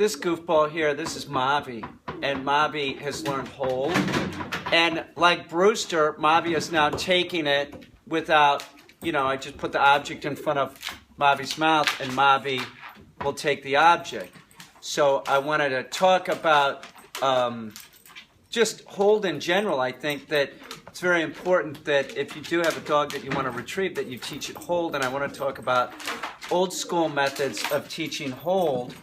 this goofball here, this is Mavi, and Mavi has learned hold. And like Brewster, Mavi is now taking it without, I just put the object in front of Mavi's mouth, and Mavi will take the object. So I wanted to talk about just hold in general. I think that it's very important that if you do have a dog that you want to retrieve, that you teach it hold. And I want to talk about old school methods of teaching hold.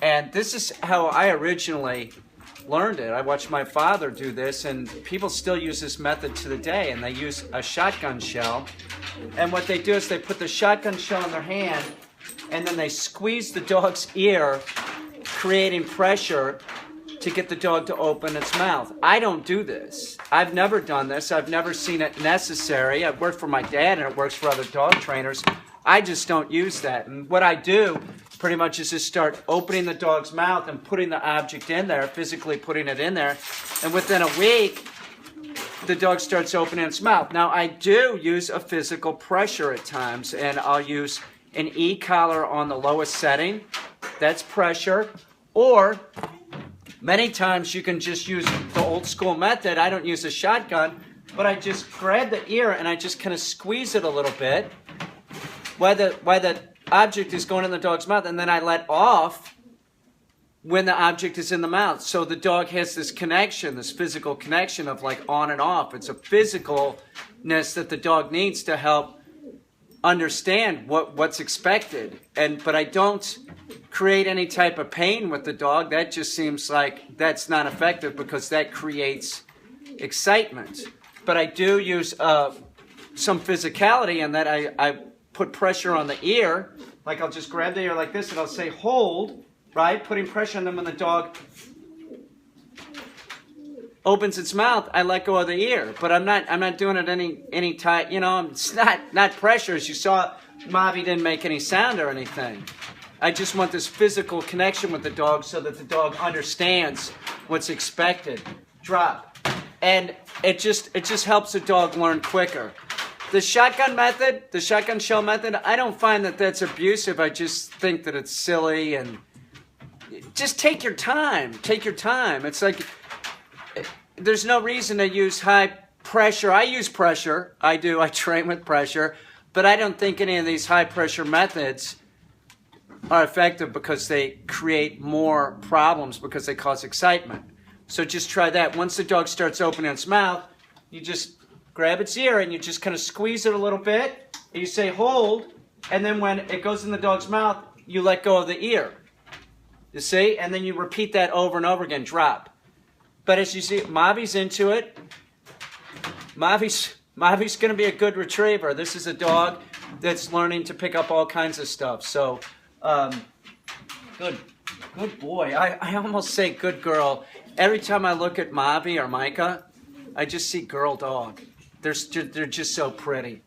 And this is how I originally learned it. I watched my father do this, and people still use this method to the day, and they use a shotgun shell. And what they do is they put the shotgun shell in their hand, and then they squeeze the dog's ear, creating pressure to get the dog to open its mouth. I don't do this. I've never done this. I've never seen it necessary. I've worked for my dad, and it works for other dog trainers. I just don't use that. And what I do pretty much is just start opening the dog's mouth and putting the object in there, physically putting it in there. And within a week, the dog starts opening its mouth. Now, I do use a physical pressure at times, and I'll use an e-collar on the lowest setting. That's pressure. Or many times you can just use the old school method. I don't use a shotgun, but I just grab the ear and I just kind of squeeze it a little bit while the object is going in the dog's mouth, and then I let off when the object is in the mouth. So the dog has this connection, this physical connection of like on and off. It's a physicalness that the dog needs to help understand what's expected. But I don't create any type of pain with the dog. That just seems like that's not effective because that creates excitement. But I do use some physicality in that I put pressure on the ear. Like I'll just grab the ear like this and I'll say hold, right? Putting pressure on them. When the dog opens its mouth, I let go of the ear. But I'm not doing it any tight, it's not pressure. As you saw, Mavi didn't make any sound or anything. I just want this physical connection with the dog so that the dog understands what's expected. Drop. And it just helps the dog learn quicker. The shotgun method, the shotgun shell method, I don't find that that's abusive. I just think that it's silly, and just take your time. Take your time. It's like there's no reason to use high pressure. I use pressure. I do. I train with pressure. But I don't think any of these high pressure methods are effective because they create more problems because they cause excitement. So just try that. Once the dog starts opening its mouth, you just grab its ear and you just kind of squeeze it a little bit. You say hold, and then when it goes in the dog's mouth, you let go of the ear. You see? And then you repeat that over and over again. Drop. But as you see, Mavi's into it. Mavi's going to be a good retriever. This is a dog that's learning to pick up all kinds of stuff. So, good boy. I almost say good girl. Every time I look at Mavi or Micah, I just see girl dog. They're just so pretty.